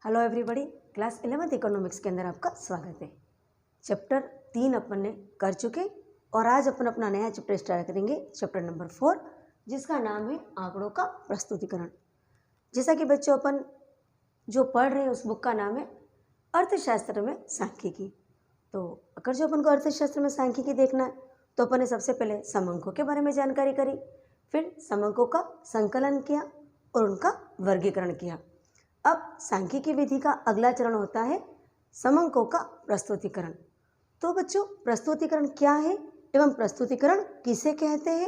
Hello everybody, class 11th economics के अंदर आपका स्वागत है। चैप्टर 3 अपन ने कर चुके और आज अपन अपना नया चैप्टर स्टार्ट करेंगे, चैप्टर नंबर 4, जिसका नाम है आंकड़ों का प्रस्तुतिकरण। जैसा कि बच्चों अपन जो पढ़ रहे हैं उस बुक का नाम है अर्थशास्त्र में सांख्यिकी। तो अगर जो अपन को अर्थशास्त्र में सांख्यिकी देखना है तो अपन ने सबसे पहले समंकों के बारे में जानकारी करी, फिर समंकों का संकलन किया और उनका वर्गीकरण किया। अब सांख्यिकी विधि का अगला चरण होता है समंकों का प्रस्तुतिकरण। तो बच्चों, प्रस्तुतिकरण क्या है एवं प्रस्तुतिकरण किसे कहते हैं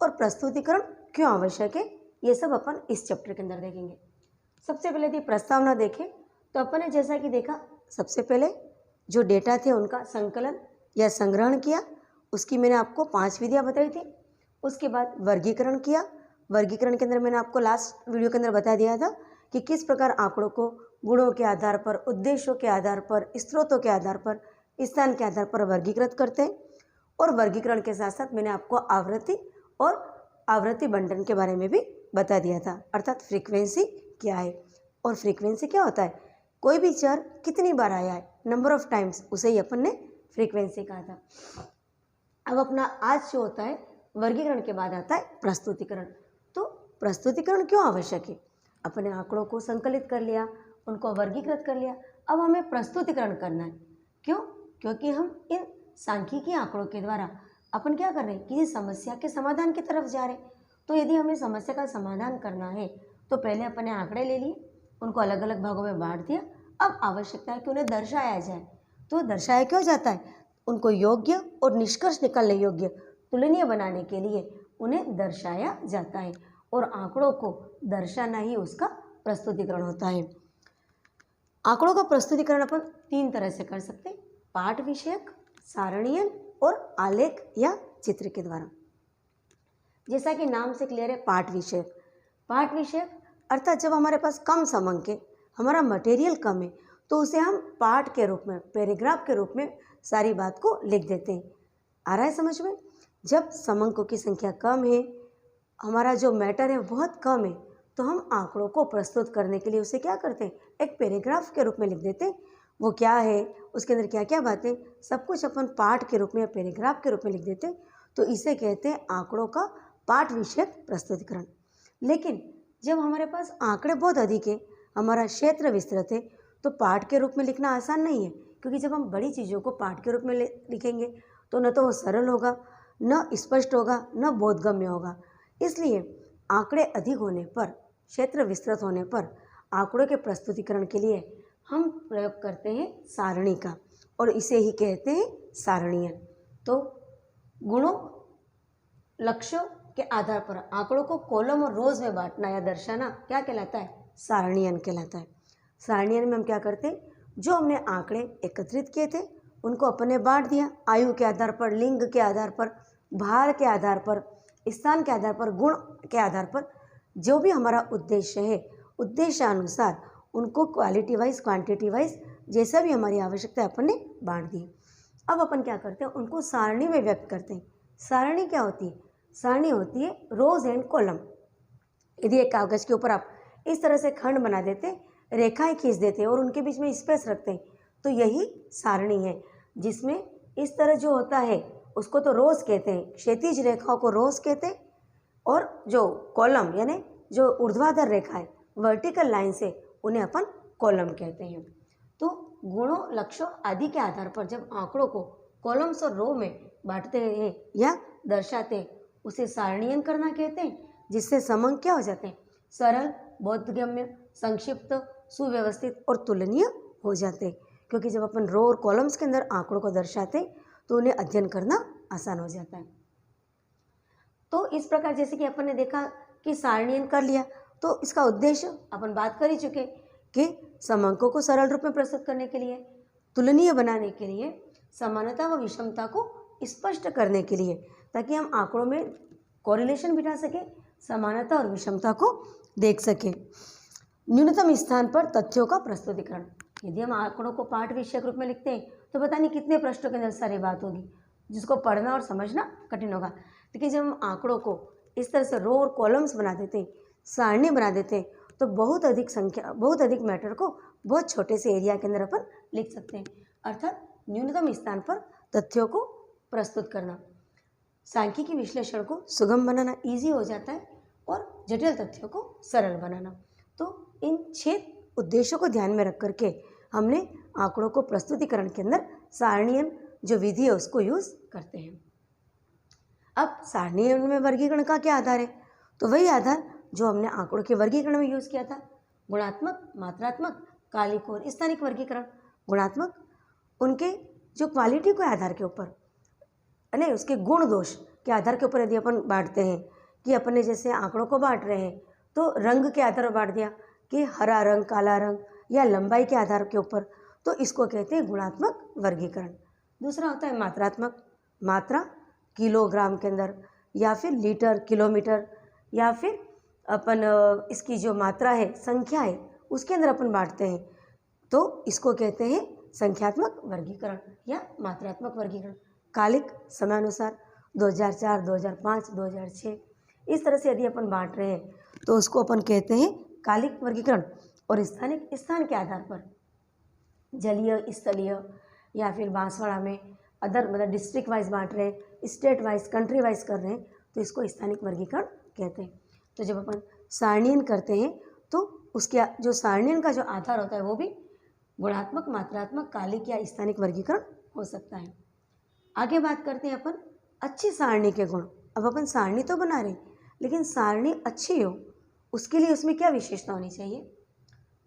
और प्रस्तुतिकरण क्यों आवश्यक है, ये सब अपन इस चैप्टर के अंदर देखेंगे। सबसे पहले यदि प्रस्तावना देखें तो अपन ने जैसा कि देखा, सबसे पहले जो डेटा थे उनका संकलन या संग्रहण किया, उसकी मैंने आपको 5 विधियाँ बताई थी। उसके बाद वर्गीकरण किया। वर्गीकरण के अंदर मैंने आपको लास्ट वीडियो के अंदर बता दिया था कि किस प्रकार आंकड़ों को गुणों के आधार पर, उद्देश्यों के आधार पर, स्रोतों के आधार पर, स्थान के आधार पर वर्गीकृत करते हैं। और वर्गीकरण के साथ साथ मैंने आपको आवृत्ति और आवृत्ति बंटन के बारे में भी बता दिया था, अर्थात फ्रीक्वेंसी क्या है और फ्रीक्वेंसी क्या होता है, कोई भी चर कितनी बार आया है, नंबर ऑफ टाइम्स, उसे ही अपन ने फ्रीक्वेंसी कहा था। अब अपना आज जो होता है वर्गीकरण के बाद आता है प्रस्तुतिकरण। तो प्रस्तुतिकरण क्यों आवश्यक है? अपने आंकड़ों को संकलित कर लिया, उनको वर्गीकृत कर लिया, अब हमें प्रस्तुतिकरण करना है। क्यों? क्योंकि हम इन सांख्यिकी आंकड़ों के द्वारा अपन क्या कर रहे हैं, किसी समस्या के समाधान की तरफ जा रहे हैं। तो यदि हमें समस्या का समाधान करना है तो पहले अपने आंकड़े ले लिए, उनको अलग अलग भागों में बांट दिया। अब आवश्यकता है कि उन्हें दर्शाया जाए। तो दर्शाया क्यों जाता है? उनको योग्य और निष्कर्ष निकालने योग्य, तुलनीय बनाने के लिए उन्हें दर्शाया जाता है और आंकड़ों को दर्शाना ही उसका प्रस्तुतिकरण होता है। आंकड़ों का प्रस्तुतिकरण अपन 3 तरह से कर सकते हैं, पाठ विषयक, सारणीयन और आलेख या चित्र के द्वारा। जैसा कि नाम से क्लियर है, पाठ विषयक। पाठ विषयक अर्थात जब हमारे पास कम समंक है, हमारा मटेरियल कम है, तो उसे हम पाठ के रूप में, पैराग्राफ के रूप में सारी बात को लिख देते हैं। आ रहा है समझ में? जब समंकों की संख्या कम है, हमारा जो मैटर है बहुत कम है, तो हम आंकड़ों को प्रस्तुत करने के लिए उसे क्या करते हैं, एक पैराग्राफ के रूप में लिख देते हैं। वो क्या है, उसके अंदर क्या क्या बातें, सब कुछ अपन पाठ के रूप में या पैराग्राफ के रूप में लिख देते हैं। तो इसे कहते हैं आंकड़ों का पाठ विषयक प्रस्तुतिकरण। लेकिन जब हमारे पास आंकड़े बहुत अधिक है, हमारा क्षेत्र विस्तृत है, तो पाठ के रूप में लिखना आसान नहीं है। क्योंकि जब हम बड़ी चीज़ों को पाठ के रूप में लिखेंगे तो न तो वो सरल होगा, न स्पष्ट होगा, न बोधगम्य होगा। इसलिए आंकड़े अधिक होने पर, क्षेत्र विस्तृत होने पर आंकड़ों के प्रस्तुतिकरण के लिए हम प्रयोग करते हैं सारणी का, और इसे ही कहते हैं सारणीयन। तो गुणों, लक्ष्यों के आधार पर आंकड़ों को कॉलम और रोज में बांटना या दर्शाना क्या कहलाता है? सारणीयन कहलाता है। सारणीयन में हम क्या करते हैं, जो हमने आंकड़े एकत्रित किए थे उनको अपन ने बांट दिया, आयु के आधार पर, लिंग के आधार पर, भार के आधार पर, स्थान के आधार पर, गुण के आधार पर, जो भी हमारा उद्देश्य है, उद्देश्यानुसार उनको क्वालिटी वाइज, क्वांटिटी वाइज, जैसा भी हमारी आवश्यकता है अपन ने बांट दी। अब अपन क्या करते हैं, उनको सारणी में व्यक्त करते हैं। सारणी क्या होती है? सारणी होती है रोज एंड कॉलम। यदि एक कागज के ऊपर आप इस तरह से खंड बना देते, रेखाएं खींच देते और उनके बीच में स्पेस रखते हैं, तो यही सारणी है। जिसमें इस तरह जो होता है उसको तो रोज कहते हैं, क्षैतिज रेखाओं को रोज कहते हैं, और जो कॉलम यानी जो ऊर्ध्वाधर रेखा है, वर्टिकल लाइन से, उन्हें अपन कॉलम कहते हैं। तो गुणों, लक्ष्यों आदि के आधार पर जब आंकड़ों को कॉलम्स और रो में बांटते हैं या दर्शाते हैं, उसे सारणीयन करना कहते हैं। जिससे समंक क्या हो जाते हैं, सरल, बोधगम्य, संक्षिप्त, सुव्यवस्थित और तुलनीय हो जाते हैं। क्योंकि जब अपन रो और कॉलम्स के अंदर आंकड़ों को दर्शाते हैं तो उन्हें अध्ययन करना आसान हो जाता है। तो इस प्रकार जैसे कि अपन ने देखा कि सारणीयन कर लिया, तो इसका उद्देश्य अपन बात कर ही चुके कि समंकों को सरल रूप में प्रस्तुत करने के लिए, तुलनीय बनाने के लिए, समानता व विषमता को स्पष्ट करने के लिए, ताकि हम आंकड़ों में कोरिलेशन बिठा सकें, समानता और विषमता को देख सकें। न्यूनतम स्थान पर तथ्यों का प्रस्तुतिकरण। यदि हम आंकड़ों को पाठ विषयक रूप में लिखते हैं तो पता नहीं कितने पृष्ठों के अंदर सारी बात होगी, जिसको पढ़ना और समझना कठिन होगा। लेकिन जब हम आंकड़ों को इस तरह से रो और कॉलम्स बना देते हैं, सारणी बना देते हैं, तो बहुत अधिक मैटर को बहुत छोटे से एरिया के अंदर अपन लिख सकते हैं, अर्थात न्यूनतम स्थान पर तथ्यों को प्रस्तुत करना। सांख्यिकी विश्लेषण को सुगम बनाना इजी हो जाता है और जटिल तथ्यों को सरल बनाना। तो इन 6 उद्देश्यों को ध्यान में रख करके हमने आंकड़ों को प्रस्तुतिकरण के अंदर सारणीयन जो विधि है उसको यूज करते हैं। अब सारणीयन में वर्गीकरण का क्या आधार है? तो वही आधार जो हमने आंकड़ों के वर्गीकरण में यूज किया था, गुणात्मक, मात्रात्मक, कालिक और स्थानिक वर्गीकरण। गुणात्मक उनके जो क्वालिटी के आधार के ऊपर, नहीं उसके गुण दोष के आधार के ऊपर यदि अपन बांटते हैं कि अपने जैसे आंकड़ों को बांट रहे हैं तो रंग के आधार पर बांट दिया कि हरा रंग, काला रंग या लंबाई के आधार के ऊपर, तो इसको कहते हैं गुणात्मक वर्गीकरण। दूसरा होता है मात्रात्मक, मात्रा किलोग्राम के अंदर या फिर लीटर, किलोमीटर या फिर अपन इसकी जो मात्रा है, संख्या है, उसके अंदर अपन बांटते हैं, तो इसको कहते हैं संख्यात्मक वर्गीकरण या मात्रात्मक वर्गीकरण। कालिक समयानुसार 2004, 2005, 2006 इस तरह से यदि अपन बांट रहे हैं तो उसको अपन कहते हैं कालिक वर्गीकरण। और स्थानिक, स्थान के आधार पर जलीय, स्थलीय या फिर बांसवाड़ा में अदर मतलब डिस्ट्रिक्ट वाइज बांट रहे हैं, स्टेट वाइज, कंट्री वाइज कर रहे हैं, तो इसको स्थानिक वर्गीकरण कहते हैं। तो जब अपन सारणीयन करते हैं तो उसके जो सारणीयन का जो आधार होता है वो भी गुणात्मक, मात्रात्मक, कालिक या स्थानिक वर्गीकरण हो सकता है। आगे बात करते हैं अपन अच्छी सारणी के गुण। अब अपन सारणी तो बना रहे हैं, लेकिन सारणी अच्छी हो उसके लिए उसमें क्या विशेषता होनी चाहिए?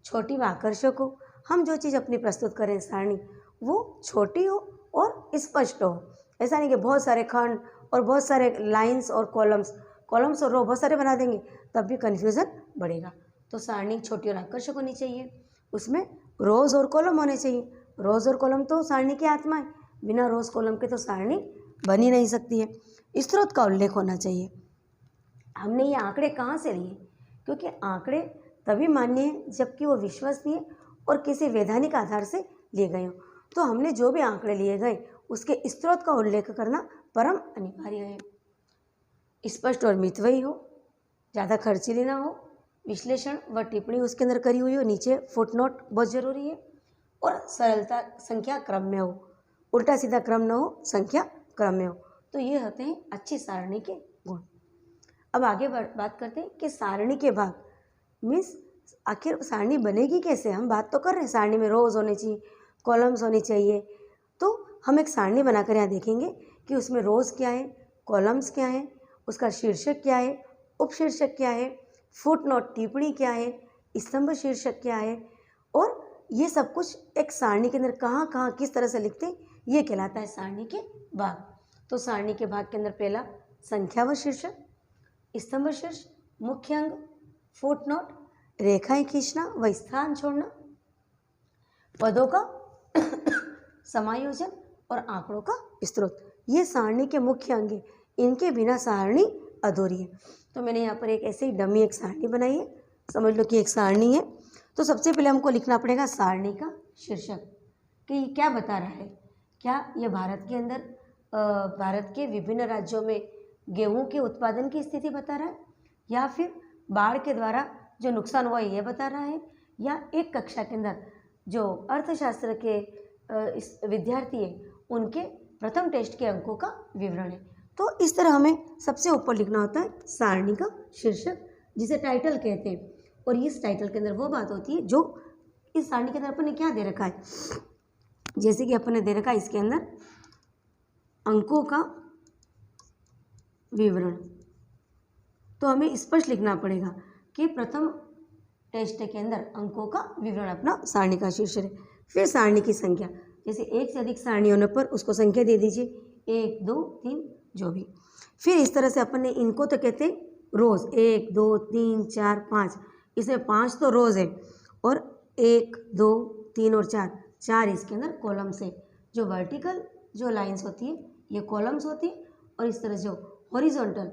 छोटी व आकर्षक हो। हम जो चीज़ अपनी प्रस्तुत करें सारणी, वो छोटी हो और स्पष्ट हो। ऐसा नहीं कि बहुत सारे खंड और बहुत सारे लाइंस और कॉलम्स और रो बहुत सारे बना देंगे, तब भी कन्फ्यूज़न बढ़ेगा। तो सारणी छोटी और आकर्षक होनी चाहिए, उसमें रोज़ और कॉलम होने चाहिए। रोज़ और कॉलम तो सारणी की आत्मा है, बिना रोज़ कॉलम के तो सारणी बन ही नहीं सकती है। स्रोत का उल्लेख होना चाहिए। हमने ये आंकड़े कहाँ से लिए? क्योंकि आंकड़े तभी मान्य हैं जबकि वो विश्वसनीय और किसी वैधानिक आधार से लिए गए हों। तो हमने जो भी आंकड़े लिए गए उसके स्रोत का उल्लेख करना परम अनिवार्य है। स्पष्ट और मितव्ययी हो, ज़्यादा खर्चीली ना हो, विश्लेषण व टिप्पणी उसके अंदर करी हुई हो, नीचे फुटनोट बहुत ज़रूरी है, और सरलता, संख्या क्रम में हो, उल्टा सीधा क्रम न हो, संख्या क्रम में हो। तो ये होते हैं अच्छी सारणी के गुण। अब आगे बात करते हैं कि सारणी के भाग मीन्स आखिर सारणी बनेगी कैसे? हम बात तो कर रहे हैं सारणी में रोज़ होने चाहिए, कॉलम्स होनी चाहिए, तो हम एक सारणी बनाकर यहाँ देखेंगे कि उसमें रोज़ क्या है, कॉलम्स क्या है, उसका शीर्षक क्या है, उपशीर्षक क्या है, फुटनोट टिप्पणी क्या है, स्तंभ शीर्षक क्या है, और ये सब कुछ एक सारणी के अंदर कहाँ कहाँ किस तरह से लिखते हैं, ये कहलाता है सारणी के भाग। तो सारणी के भाग के अंदर पहला संख्या व शीर्षक, स्तंभ शीर्ष, मुख्य अंग, फुटनोट, रेखाएं खींचना व स्थान छोड़ना, पदों का समायोजन और आंकड़ों का स्रोत, ये सारणी के मुख्य अंग हैं। इनके बिना सारणी अधूरी है। तो मैंने यहाँ पर एक ऐसे ही डमी एक सारणी बनाई है, समझ लो कि एक सारणी है। तो सबसे पहले हमको लिखना पड़ेगा सारणी का शीर्षक कि ये क्या बता रहा है। क्या ये भारत के अंदर भारत के विभिन्न राज्यों में गेहूं के उत्पादन की स्थिति बता रहा है, या फिर बाढ़ के द्वारा जो नुकसान हुआ ये बता रहा है, या एक कक्षा के अंदर जो अर्थशास्त्र के विद्यार्थी हैं उनके प्रथम टेस्ट के अंकों का विवरण है। तो इस तरह हमें सबसे ऊपर लिखना होता है सारणी का शीर्षक, जिसे टाइटल कहते हैं। और इस टाइटल के अंदर वो बात होती है जो इस सारणी के अंदर अपन ने क्या दे रखा है। जैसे कि अपन ने दे रखा है इसके अंदर अंकों का विवरण, तो हमें स्पष्ट लिखना पड़ेगा कि प्रथम टेस्ट के अंदर अंकों का विवरण अपना सारणी का शीर्षक है। फिर सारणी की संख्या, जैसे एक से अधिक सारणी होने पर उसको संख्या दे दीजिए, 1, 2, 3 जो भी। फिर इस तरह से अपन ने इनको तो कहते हैं रोज़, 1, 2, 3, 4, 5, इसमें 5 तो रोज़ है, और 1, 2, 3 और 4 इसके अंदर कॉलम्स है। जो वर्टिकल जो लाइंस होती है ये कॉलम्स होती है, और इस तरह जो हॉरिजॉन्टल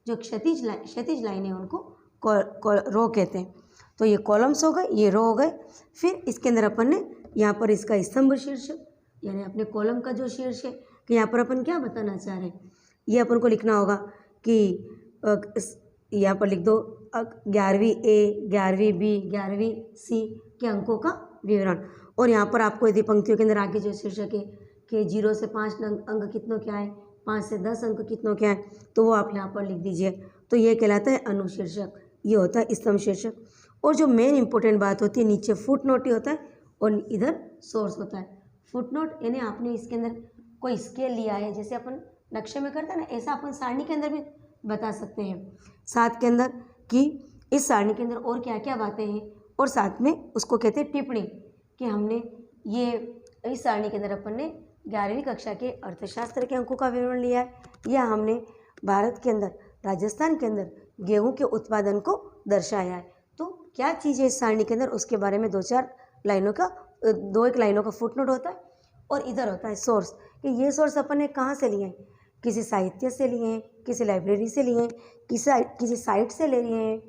जो क्षैतिज लाइन है उनको रो कहते हैं। तो ये कॉलम्स हो गए, ये रो हो गए। फिर इसके अंदर अपन ने यहाँ पर इसका स्तंभ शीर्षक, यानी अपने कॉलम का जो शीर्ष है कि यहाँ पर अपन क्या बताना चाह रहे हैं, ये अपन को लिखना होगा कि यहाँ पर लिख दो 11वीं ए, 11वीं बी, 11वीं सी के अंकों का विवरण। और यहाँ पर आपको यदि पंक्तियों के अंदर आगे जो शीर्षक है कि 0 से 5 अंक कितनों क्या है, 5 से 10 अंक कितनों क्या है, तो वो आप यहाँ पर लिख दीजिए। तो ये कहलाता है अनुशीर्षक, ये होता है स्तंभ शीर्षक। और जो मेन इंपॉर्टेंट बात होती है, नीचे फुट नोट ही होता है और इधर सोर्स होता है। फुट नोट यानी आपने इसके अंदर कोई स्केल लिया है, जैसे अपन नक्शे में करते हैं ना, ऐसा अपन सारणी के अंदर भी बता सकते हैं साथ के अंदर कि इस सारणी के अंदर और क्या क्या बातें हैं, और साथ में उसको कहते हैं टिप्पणी कि हमने ये इस सारणी के अंदर अपन ने 11वीं कक्षा के अर्थशास्त्र के अंकों का विवरण लिया है, या हमने भारत के अंदर राजस्थान के अंदर गेहूं के उत्पादन को दर्शाया है। तो क्या चीज़ है इस सारणी के अंदर, उसके बारे में 2-4 लाइनों का 2-1 लाइनों का फुटनोट होता है। और इधर होता है सोर्स, कि ये सोर्स अपन ने कहाँ से लिए हैं, किसी साहित्य से लिए हैं, किसी लाइब्रेरी से लिए हैं, किसी साइट से ले लिए हैं,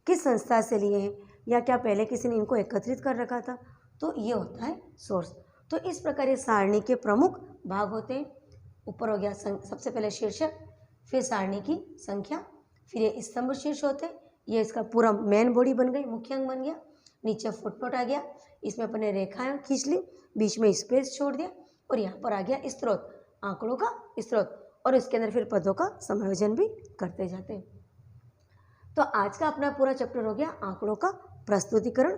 किस संस्था से लिए हैं, या क्या पहले किसी ने इनको एकत्रित कर रखा था, तो ये होता है सोर्स। तो इस प्रकार ये सारणी के प्रमुख भाग होते हैं। ऊपर हो गया सबसे पहले शीर्षक, फिर सारणी की संख्या, फिर ये स्तंभ शीर्ष होते हैं, ये इसका पूरा मेन बॉडी बन गई, मुख्य अंग बन गया। नीचे फुटनोट आ गया, इसमें अपने रेखाएं खींच ली, बीच में स्पेस छोड़ दिया, और यहाँ पर आ गया स्रोत, आंकड़ों का स्रोत, और इसके अंदर फिर पदों का समायोजन भी करते जाते हैं। तो आज का अपना पूरा चैप्टर हो गया आंकड़ों का प्रस्तुतिकरण।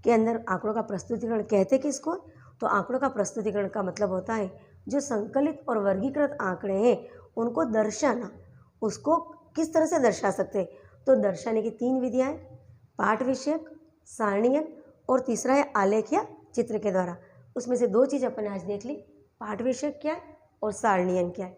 के अंदर आंकड़ों का प्रस्तुतिकरण कहते किसको, तो आंकड़ों का प्रस्तुतिकरण का मतलब होता है जो संकलित और वर्गीकृत आंकड़े हैं उनको दर्शाना। उसको किस तरह से दर्शा सकते हैं, तो दर्शाने की 3 विधियाँ हैं, पाठ विषयक, सारणीयन, और तीसरा है आलेख या चित्र के द्वारा। उसमें से 2 चीज़ अपन आज देख ली, पाठ विषयक क्या है और सारणीयन क्या है।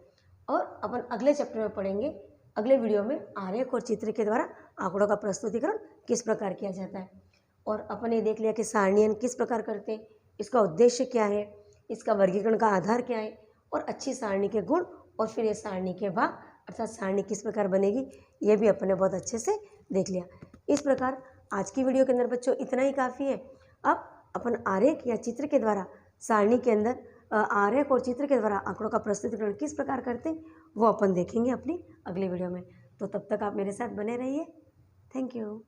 और अपन अगले चैप्टर में पढ़ेंगे, अगले वीडियो में आलेख और चित्र के द्वारा आंकड़ों का प्रस्तुतिकरण किस प्रकार किया जाता है। और अपन ये देख लिया कि सारणीयन किस प्रकार करते हैं, इसका उद्देश्य क्या है, इसका वर्गीकरण का आधार क्या है, और अच्छी सारणी के गुण, और फिर ये सारणी के भाग अर्थात सारणी किस प्रकार बनेगी, ये भी अपन ने बहुत अच्छे से देख लिया। इस प्रकार आज की वीडियो के अंदर बच्चों इतना ही काफ़ी है। अब अपन आरेख या चित्र के द्वारा सारणी के अंदर आरेख और चित्र के द्वारा आंकड़ों का प्रस्तुतिकरण किस प्रकार करते हैं वो अपन देखेंगे अपनी अगली वीडियो में। तो तब तक आप मेरे साथ बने रहिए। Thank you.